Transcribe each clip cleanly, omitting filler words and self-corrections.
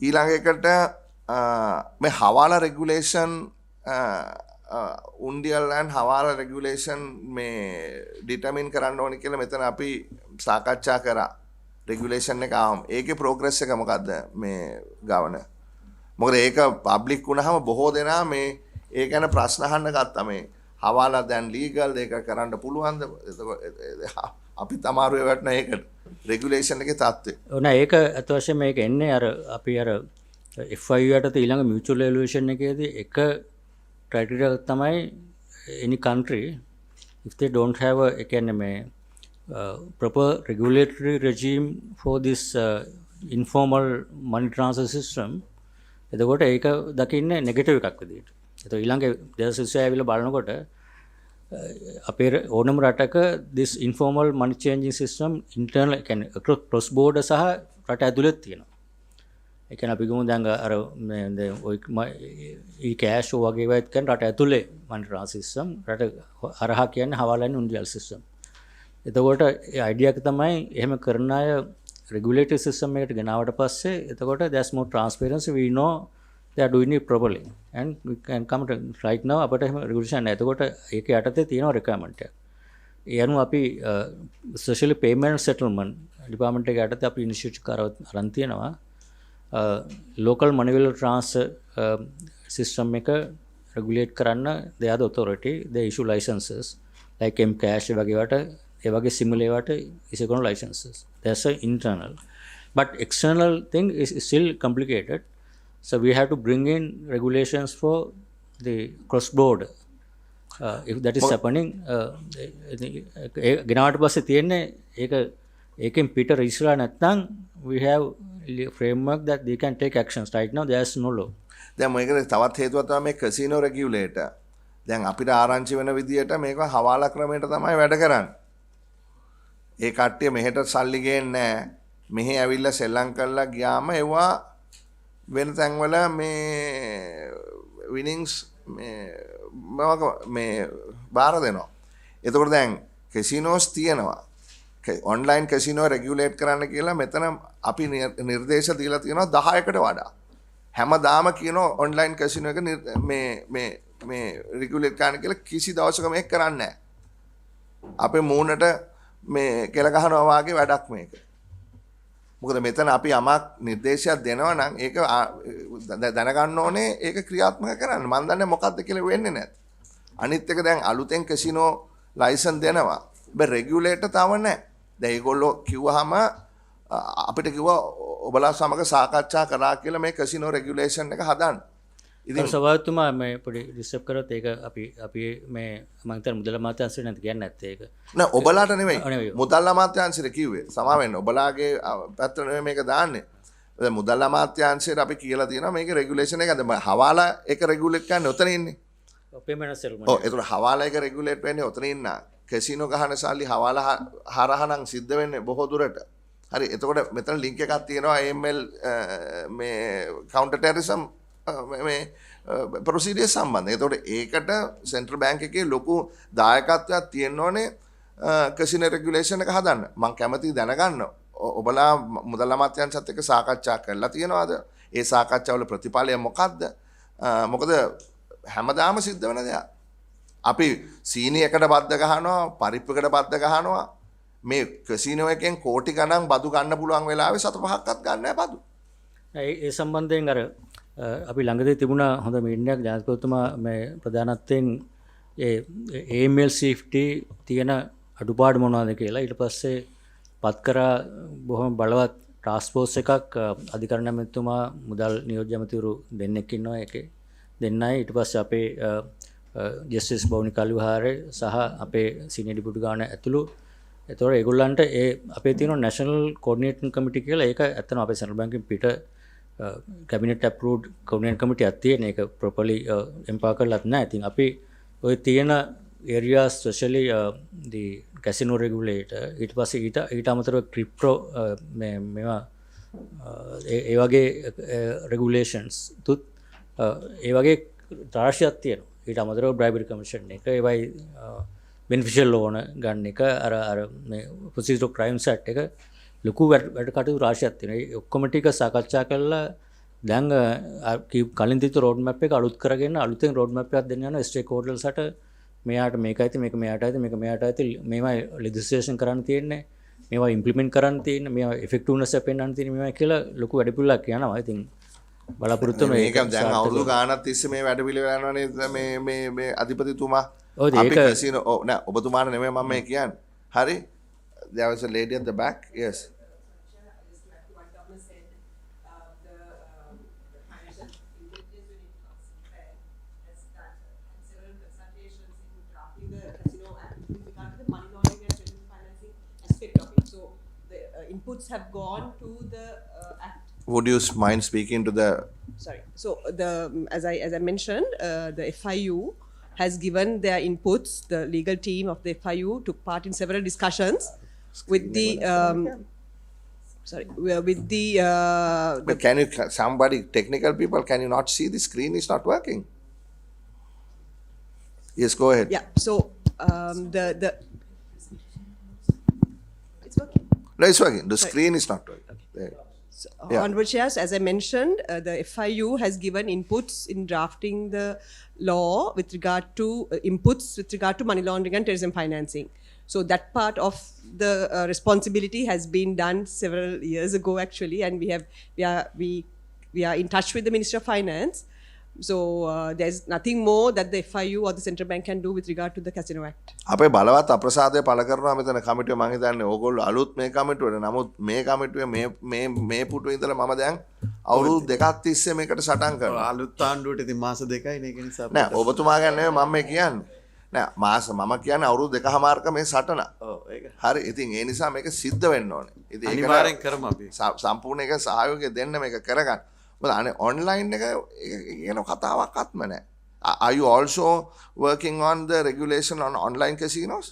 ඊළඟ එකට මේ හවාලා රෙගුලේෂන් උන්ඩියල් ඇන් හවාලා රෙගුලේෂන් මේ ඩිටර්මින් කරන්න ඕනි කියලා මෙතන අපි සාකච්ඡා කරා රෙගුලේෂන් එක ආවම ඒකේ ප්‍රෝග්‍රස් එක මොකද්ද මේ ගවන මොකද ඒක පබ්ලික් වුණාම බොහෝ දෙනා මේ ඒ ගැන ප්‍රශ්න අහන්න ගත්තා මේ හවාලා දැන් ලීගල් ඒක කරන්න පුළුවන්ද අපි තමාරුවේ වටන ඒකට රෙගුලේෂන් එකේ තත්ත්වය ඕන ඒක අත වශයෙන් මේක එන්නේ අර අපි අර FIU යටතේ ඊළඟ මියුචුවල් එවලුවේෂන් එකේදී එක criteria තමයි any country if they don't have a කියන්නේ මේ proper regulatory regime for this informal money transfer system එතකොට ඒක දකින්නේ නෙගටිව් එකක් විදිහට. ඒතකොට ඊළඟ දේශ විශ්වය ඇවිල්ලා බලනකොට අපේ ඕනම රටක this informal money changing system internal කියන්නේ cross border සහ රට ඇතුළෙත් තියෙනවා. ඒ කියන්නේ අපි ගමු දැන් අර ඔය e-cash වගේ වයිත් කරන රට ඇතුලේ money transfer system රට හරහා කියන්නේ හවාලාන්නේ උන්ඩියල් system. එතකොට ඒ අයිඩියා එක තමයි එහෙම කරන අය regulatory system එකට ගෙනාවට පස්සේ එතකොට there's more transparency we know they are doing it properly and we can come to right now අපිට එහෙම regulation නැහැ. එතකොට ඒක යටතේ තියෙන requirement එක. ඒ අනුව අපි especially payment settlement department එක යටතේ අපි initiative කරන් තියෙනවා. Local money value transfer system එක regulate කරන්න they are the authority they issue licenses like M-cash වගේ වට ඒ වගේ similar වට issue කරන licenses that's a internal but external thing is still complicated so we have to bring in regulations for the cross border if that is happening ගෙනාවට පස්සේ තියෙන්නේ ඒකෙන් පිට register නැත්නම් we have framework that they can take actions right now there is no law දැන් මේකට තවත් හේතුවක් තමයි මේ කැසිනෝ රෙගියුලේටර් දැන් අපිට ආරංචි වෙන විදියට මේක හවාලා ක්‍රමයට තමයි වැඩ කරන්නේ ඒ කට්ටිය මෙහෙට සල්ලි ගේන්නේ නැහැ මෙහෙ ඇවිල්ලා සෙල්ලම් කරලා ගියාම ඒවා වෙන තැන්වල මේ විනින්ග්ස් මේ බාර දෙනවා එතකොට දැන් කැසිනෝස් තියෙනවා ඔන්ලයින් කැසිනෝ රෙගියුලේට් කරන්න කියලා මෙතන අපි නිර්දේශ දීලා තියෙනවා 10කට වඩා හැමදාම කියනවා ඔන්ලයින් කැසිනෝ එක මේ රෙගියුලේට් කරන්න කියලා කිසි දවසක මේක කරන්නේ නැහැ අපේ මූණට මේ කෙල ගහනවා වාගේ වැඩක් මේක මොකද මෙතන අපි යමක් නිර්දේශයක් දෙනවා නම් ඒක දැනගන්න ඕනේ ඒක ක්‍රියාත්මක කරන්න මම දන්නේ මොකද්ද කියලා වෙන්නේ නැත් අනිත් එක දැන් අලුතෙන් කැසිනෝ ලයිසන් දෙනවා බෑ රෙගියුලේටර් තව නැහැ දැන් ඒගොල්ලෝ කිව්වහම අපිට කිව්වා ඔබලා සමග සාකච්ඡා කරා කියලා මේ කැසිනෝ රෙගියුලේෂන් එක හදන්න. ඉතින් සභාවතුමා මේ පොඩි ඩිස්ටර්බ් කරොත් ඒක අපි මේ මම හිතන්නේ මුදල් අමාත්‍යාංශයට නැත් කියන්නේ නැත්තේ ඒක. නෑ ඔබලාට නෙමෙයි. මුදල් අමාත්‍යාංශයට කිව්වේ. සමා වෙන්න. ඔබලාගේ පැත්තට නෙමෙයි මේක දාන්නේ. දැන් මුදල් අමාත්‍යාංශයට අපි කියලා තියෙනවා මේක රෙගියුලේෂන් එක දැන් හවාලා එක රෙගියුලේට් කරන්නේ ඔතන ඉන්නේ. Payment settlement. ඔව් ඒතර හවාලා එක රෙගියුලේට් වෙන්නේ ඔතන ඉන්න. කැසිනෝ ගහන සල්ලි හවාලා හරහා නම් සිද්ධ වෙන්නේ බොහෝ දුරට. හරි එතකොට මෙතන ලින්ක් එකක් තියෙනවා AML මේ counter terrorism මේ ප්‍රොසීඩියර් සම්බන්ධ. එතකොට ඒකට සෙන්ට්‍රල් බැංක් එකේ ලොකු දායකත්වයක් තියෙන්න ඕනේ කැසිනෝ රෙගියුලේෂන් එක හදන්න. මම කැමතියි දැනගන්න ඔබලා මුදල් අමාත්‍යාංශත් එක්ක සාකච්ඡා කරලා තියෙනවද? ඒ සාකච්ඡාවල ප්‍රතිඵලය මොකක්ද? මොකද හැමදාම සිද්ධ වෙන දෙයක්. අපි සීනි එකට බද්ද ගහනවා, පරිප්පුකට බද්ද ගහනවා. මේ කැසිනෝ එකෙන් කෝටි ගණන් බදු ගන්න පුළුවන් වෙලාවේ සත පහක්වත් ගන්න නැහැ බදු. ඒ සම්බන්ධයෙන් අර අපි ළඟදී තිබුණා හොඳ මීටින්ග් එකක් ජනාධිපතිතුමා මේ ප්‍රධානත්වයෙන් ඒ AML safety තියෙන අඩුපාඩු මොනවද කියලා ඊට පස්සේ පත් කරා බොහොම බලවත් ටාස්ක් ෆෝස් එකක් අධිකරණ ඇමතිතුමා මුදල් නියෝජ්‍ය ඇමතිවරු දෙන්නෙක් ඉන්නවා ඒකේ දෙන්නයි ඊට පස්සේ අපේ ජස්ටිස් බවුනිකල් විහාරේ සහ අපේ සීනියර් ඩිපුටි ගාන ඇතුළු එතකොට ඒගොල්ලන්ට ඒ අපේ තියෙන නැෂනල් කෝඩිනේටින් කමිටි කියලා ඒක ඇත්තටම අපේ සෙන්ට්‍රල් බැංකුවෙන් පිට කැබිනට් අප්‍රූව්ඩ් කෝඩිනේටින් කමිටියක් තියෙන ඒක ප්‍රොපර්ලි එම්පවර් කරලත් නැහැ. ඉතින් අපි ওই තියෙන areas especially the casino regulator ඊට පස්සේ ඊට අමතරව ක්‍රිප්ටෝ මේවා ඒ වගේ regulations තුත් ඒ වගේ රාශියක් තියෙනවා. ඊට අමතරව bribery commission එක ඒවයි beneficial loan ගන්න එක අර මේ procedural crimes act එක ලොකු වැඩ කටයුතු රාශියක් තියෙනවා. ඒ ඔක්කොම ටික සාකච්ඡා කරලා දැන් කලින් තිබ්බ රෝඩ් මැප් එක අලුත් කරගෙන අලුතෙන් රෝඩ් මැප් එකක් දෙන්න යනවා ස්ටේක් හෝල්ඩර්ස්ට මෙයාට මේකයි තියෙන්නේ මේක මෙයාට ඇති මේක මෙයාට ඇති මේවා ලෙජිස්ලේෂන් කරන්න තියෙන්නේ මේවා ඉම්ප්ලිමන්ට් කරන්න තියෙන්නේ මේවා ඉෆෙක්ටිව්නස් එක පෙන්වන්න තියෙන්නේ මේවා කියලා ලොකු වැඩපිළිවෙලක් යනවා. ඉතින් බලාපොරොත්තු වෙනවා මේක දැන් අවුරුදු ගාණක් තිස්සේ මේ වැඩපිළිවෙල යනවනේ මේ අධිපතිතුමා ඔව් අපි ඒක කැසිනෝ නෑ ඔබතුමාට නෙමෙයි මම මේ කියන්නේ. හරි. There was a lady at the back. Yes. Inputs have gone to the act. Would you mind speaking to the Sorry. So as I mentioned, the FIU has given their inputs. The legal team of the FIU took part in several discussions with the But can you somebody technical people can you not see the screen is not working? Yes, go ahead. yeah. So the it's working. No, it's working. The screen is not working. There. So, Yeah. Honorable Chairs, as I mentioned, the FIU has given inputs in drafting the law with regard to inputs with regard to money laundering and terrorism financing. So that part of the responsibility has been done several years ago, actually, and we are in touch with the Ministry of Finance. So there's nothing more that the FIU or the central bank can do with regard to the Casino Act. අපේ බලවත් අප්‍රසාදය පළ කරනවා මෙතන කමිටුව මම හිතන්නේ ඕගොල්ලෝ අලුත් මේ කමිටුවට නමුත් මේ කමිටුවේ මේ පුටුවේ ඉඳලා මම දැන් අවුරුදු දෙකක් තිස්සේ මේකට සටන් කරනවා. අලුත් ආණ්ඩුවට ඉතින් මාස දෙකයි නේ ඒක නිසා නෑ ඔබතුමා ගැන නෙමෙයි මම මේ කියන්නේ. නෑ මාස මම කියන්නේ අවුරුදු දෙකමාරක මේ සටන. ඔව් ඒක හරි ඉතින් ඒ නිසා මේක සිද්ධ වෙන්න ඕනේ. ඉතින් ඒක අනිවාර්යෙන් කරමු අපි. සම්පූර්ණ එක සහයෝගය දෙන්න මේක කරගන්න. මොකද අනේ ඔන්ලයින් එක කියන කතාවක්වත්ම නෑ. Are you also working on the regulation on online casinos?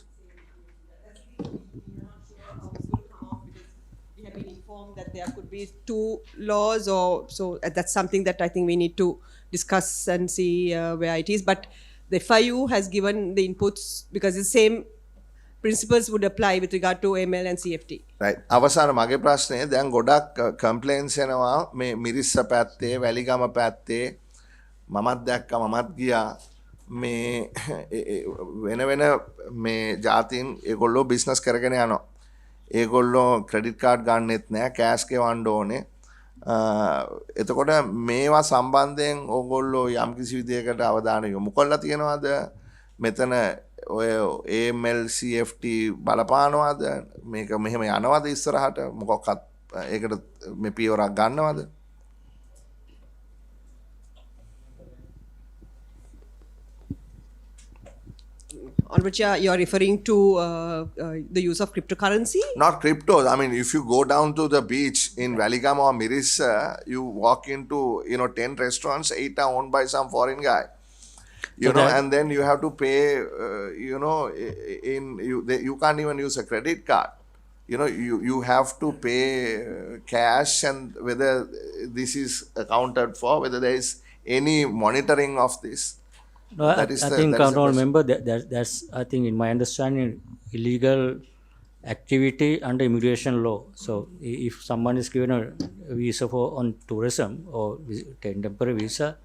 We have been informed that there could be two laws, or so that's something that I think we need to discuss and see where it is. But the FIU has given the inputs because the same principles would apply with regard to ML and CFT. Right. අවසාන මගේ ප්‍රශ්නේ දැන් ගොඩක් කම්ප්ලේන්ස් එනවා මේ මිරිස්ස පැත්තේ වැලිගම පැත්තේ මමත් දැක්කා මමත් ගියා මේ වෙන වෙන මේ ජාතීන් ඒගොල්ලෝ බිස්නස් කරගෙන යනවා. ඒගොල්ලෝ ක්‍රෙඩිට් කාඩ් ගන්නෙත් නෑ කෑෂ් ගෙවන්න ඕනේ. එතකොට මේවා සම්බන්ධයෙන් ඕගොල්ලෝ යම්කිසි විදියකට අවධානය යොමු කරලා තියෙනවද? මෙතන ඔය AML CFT බලපානවද? මේක මෙහෙම යනවද ඉස්සරහට? මොකක්වත් ඒකට මේ පියවරක් ගන්නවද? On which you are referring to the use of cryptocurrency? Not cryptos. I mean, if you go down to the beach in Valigam or Mirissa, you walk into 10 restaurants, 8 are owned by some foreign guy. And then you have to pay. You can't even use a credit card. You have to pay cash, and whether this is accounted for, whether there is any monitoring of this. No, I think, Honourable Member, that's, I think, in my understanding, illegal activity under immigration law. So, if someone is given a visa on tourism or temporary visa,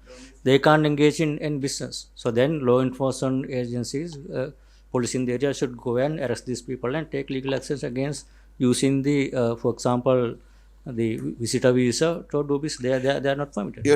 they can't engage in business. So, then law enforcement agencies, police in the area should go and arrest these people and take legal action against using the, for example, the visitor visa to do business. They are not permitted.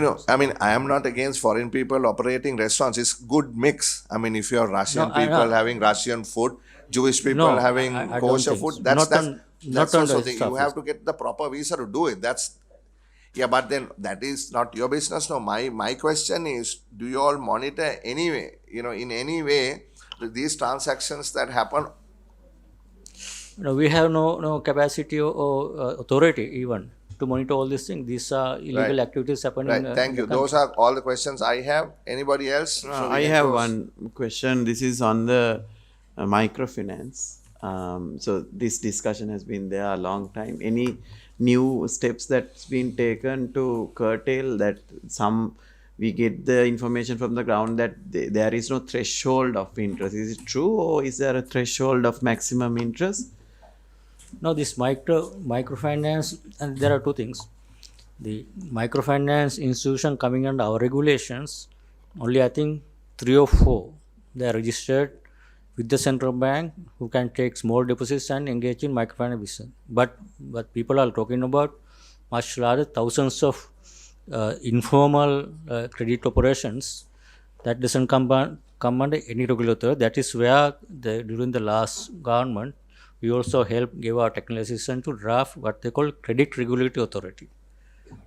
I am not against foreign people operating restaurants. It's good mix. I mean, if you are Russian people having Russian food, Jewish people having kosher food, that's also thing. You have to get the proper visa to do it. But then that is not your business. No, my question is, do you all monitor anyway? In any way, these transactions that happen. No, we have no capacity or authority even to monitor all these things. These are illegal activities happening. Right. Thank you. Those are all the questions I have. Anybody else? I have one question. This is on the microfinance. So this discussion has been there a long time. Any new steps that's been taken to curtail that? We get the information from the ground that there is no threshold of interest. Is it true, or is there a threshold of maximum interest? No, this microfinance, and there are two things. the microfinance institution coming under our regulations, only I think 3 or 4 they are registered with the central bank who can take small deposits and engage in microfinance business. But people are talking about much larger thousands of informal credit operations that doesn't come under any regulator. That is where during the last government we also helped give our technical assistance to draft what they call credit regulatory authority.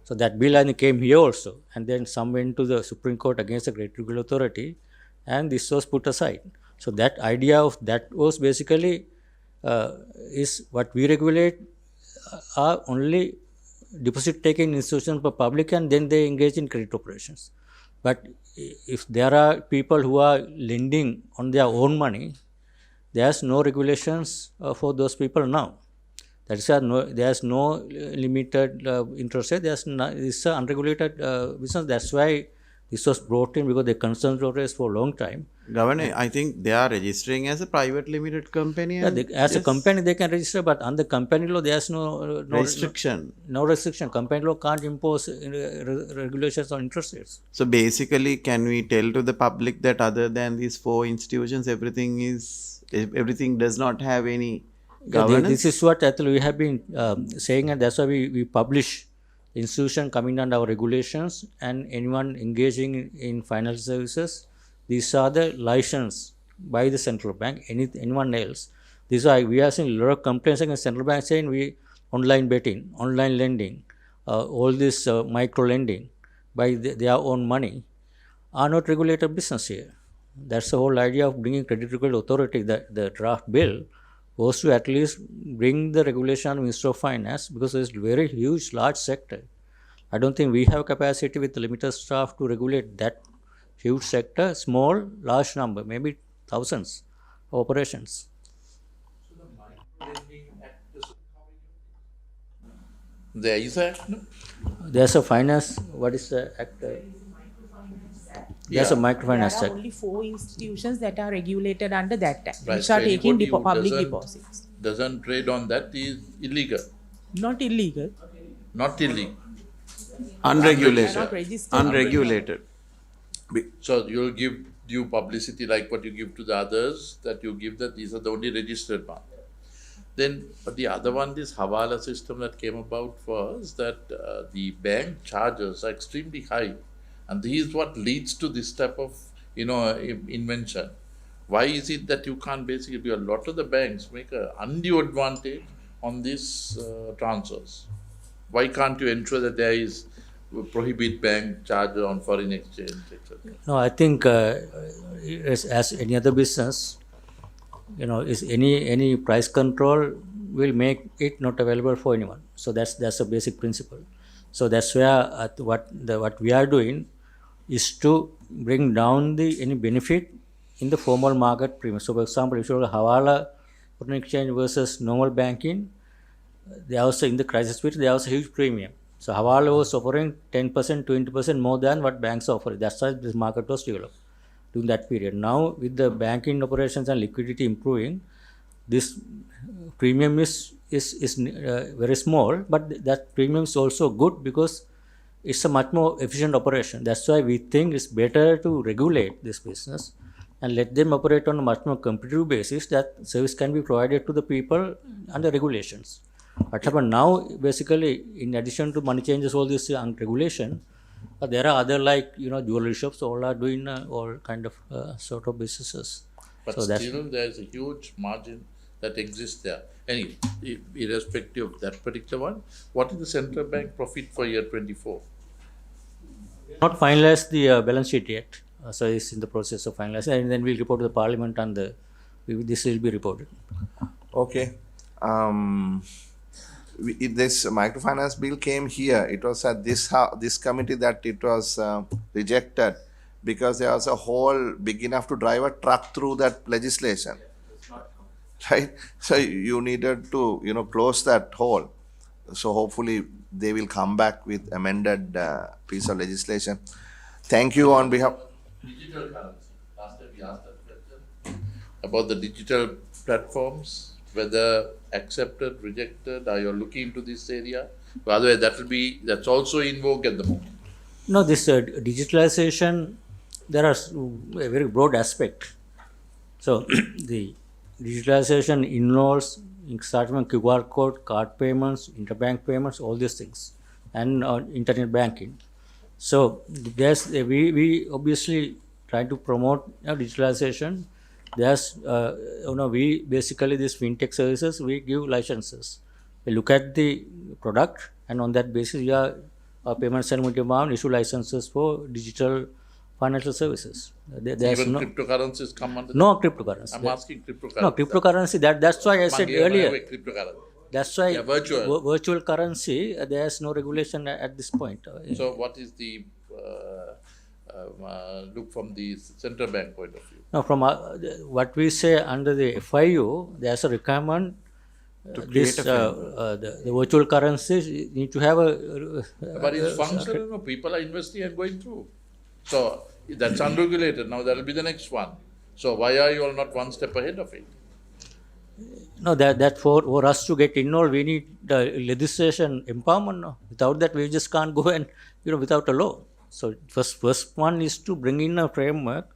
So that bill and came here also, and then some went to the Supreme Court against the credit regulatory authority, and this was put aside. So that idea of that was basically is what we regulate are only deposit taking institutions for public, and then they engage in credit operations. But if there are people who are lending on their own money, there's no regulations for those people now. That is, there's no limited interest rate. This is unregulated business. That's why this was brought in, because they concerned rates for a long time. Governor, I think they are registering as a private limited company. Yeah, as a company they can register, but under company law there's no restriction. No restriction. Company law can't impose regulations on interest rates. So basically, can we tell to the public that other than these 4 institutions, everything does not have any governance? Yeah, this is what actually we have been saying, and that's why we publish institution coming under our regulations, and anyone engaging in financial services, these are the license by the central bank. Anyone else, this is why we are seeing a lot of complaints against central bank saying we online betting, online lending, all this micro lending by their own money are not regulated business here. That's the whole idea of bringing credit regulatory authority. The draft bill was to at least bring the regulation of Ministry of Finance, because it's a very huge, large sector. I don't think we have capacity with the limited staff to regulate that huge sector, small, large number, maybe thousands of operations. There is a act, no? There's a finance, what is the act? There's a microfinance There are act. only 4 institutions that are regulated under that act, Right, which are so taking anybody who public doesn't- deposits. Doesn't trade on that is illegal. Not illegal. Not illegal. Unregulated. Not registered. Unregulated. So you'll give due publicity like what you give to the others, that you give that these are the only registered ones. Then, but the other one, this Hawala system that came about was that the bank charges are extremely high. And this is what leads to this type of, invention. Why is it that you can't basically do a lot of the banks make an undue advantage on these transfers? Why can't you ensure that there is prohibit bank charges on foreign exchange, etc.? No, I think as any other business, is any price control will make it not available for anyone. So that's a basic principle. So that's where what we are doing is to bring down any benefit in the formal market premium. So for example, if you look at Hawala foreign exchange versus normal banking, they also in the crisis period they also huge premium. So Hawala was offering 10%, 20% more than what banks are offering. That's why this market was developed during that period. Now with the banking operations and liquidity improving, this premium is very small, but that premium is also good because it's a much more efficient operation. That's why we think it's better to regulate this business and let them operate on a much more competitive basis, that service can be provided to the people under regulations. What happened now, basically, in addition to money changes, all this regulation, there are other jewelry shops, all are doing all kind of sort of businesses. But So that's- still, there is a huge margin that exists there. Anyway, irrespective of that particular one, what is the central bank profit for year 24? Not finalized the balance sheet yet. So it's in the process of finalizing, and then we'll report to the parliament, and this will be reported. Okay. This microfinance bill came here. It was at this committee that it was rejected because there was a hole big enough to drive a truck through that legislation. Right? So you needed to, close that hole. So hopefully they will come back with amended piece of legislation. Thank you on behalf. Digital currency. Last time we asked that question about the digital platforms, whether accepted, rejected, are you looking into this area? By the way, that's also in vogue at the moment. No, this digitalization, there are a very broad aspect. So the digitalization involves starting from QR code, card payments, interbank payments, all these things, and internet banking. So there's we obviously try to promote digitalization. There's we basically these fintech services we give licenses. We look at the product, and on that basis we are payment settlement amount issue licenses for digital financial services. There's Even no cryptocurrencies come under no cryptocurrency. I'm asking cryptocurrency. No cryptocurrency. That's why I said earlier. Cryptocurrency. That's why Yeah, virtual. virtual currency. There's no regulation at this point. So what is the look from the central bank point of view? Now, from what we say under the FIU, there's a requirement. This the virtual currencies need to have a. But it's functional, no? People are investing and going through. So that's unregulated. Now that will be the next one. So why are you all not one step ahead of it? No, that for us to get involved, we need legislation empowerment. No? Without that, we just can't go and without a law. So first one is to bring in a framework.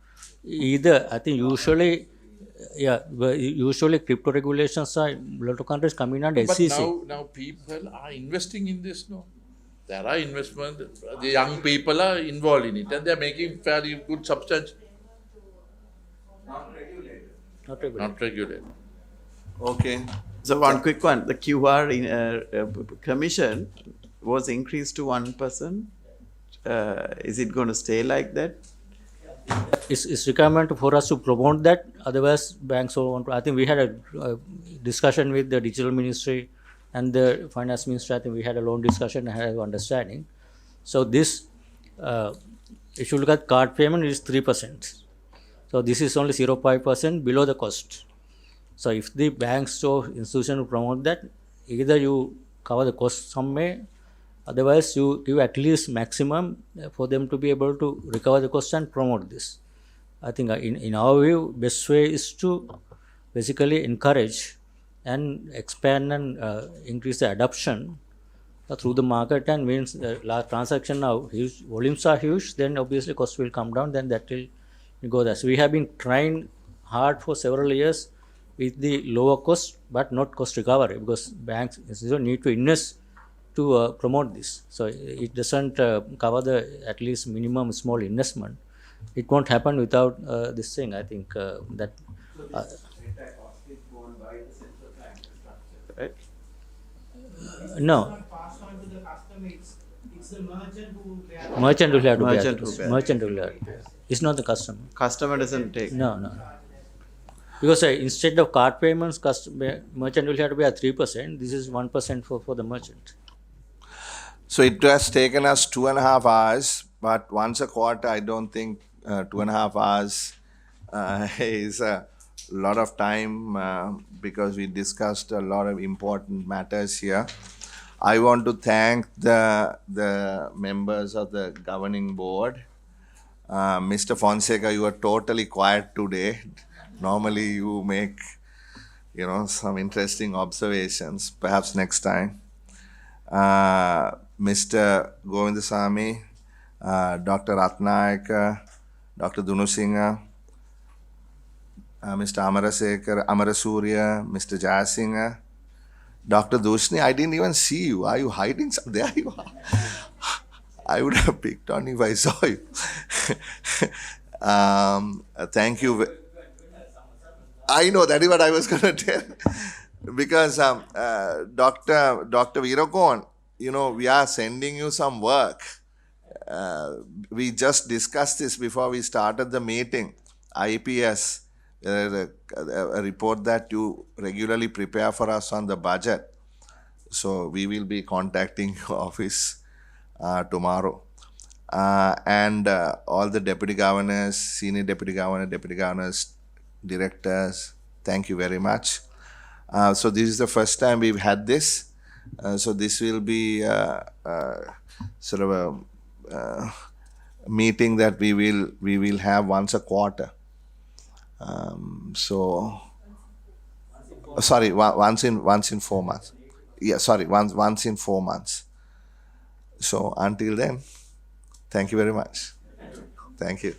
Either I think usually crypto regulations are a lot of countries coming under But SEC. now people are investing in this, no? There are investments, the young people are involved in it and they are making fairly good substantial. Not regulated. Not regulated. Okay. So one quick one, the QR commission was increased to 1%. Is it going to stay like that? It's requirement for us to promote that. Otherwise, banks will want to. I think we had a discussion with the digital ministry and the finance ministry. I think we had a long discussion and had an understanding. So this, if you look at card payment, it is 3%. So this is only 0.5% below the cost. So if the banks or institution promote that, either you cover the cost some way, otherwise you give at least maximum for them to be able to recover the cost and promote this. I think in our view, best way is to basically encourage and expand and increase the adoption through the market, and means large transaction now, huge volumes are huge, then obviously cost will come down, then that will go there. So we have been trying hard for several years with the lower cost but not cost recovery, because banks need to invest to promote this. So it doesn't cover the at least minimum small investment. It won't happen without this thing. I think that. Right? No. Passed on to the customer, it's the merchant who bears. Merchant will have to Merchant bear. who bear. Merchant will have to bear. It's not the customer. Customer doesn't take. No. Because instead of card payments, merchant will have to bear 3%. This is 1% for the merchant. So it has taken us 2.5 hours, but once a quarter, I don't think 2.5 hours is a lot of time because we discussed a lot of important matters here. I want to thank the members of the governing board. Mr. Fonseca, you are totally quiet today. Normally you make, some interesting observations, perhaps next time. Mr. Govindasamy, Dr. Ratnayaka, Dr. Dunusingha, Mr. Amarasurya, Mr. Jayasingha, Dr. Dushni, I didn't even see you. Are you hiding? There you are. I would have picked on you if I saw you. Thank you. I know, that is what I was going to tell. Because Dr. Veerakoon, we are sending you some work. We just discussed this before we started the meeting. IPS, a report that you regularly prepare for us on the budget. So we will be contacting your office tomorrow. And all the deputy governors, senior deputy governors, directors, thank you very much. So this is the first time we've had this. So this will be sort of a meeting that we will have once a quarter. Once in 4 months. Yeah, sorry, once in 4 months. So until then, thank you very much. Thank you.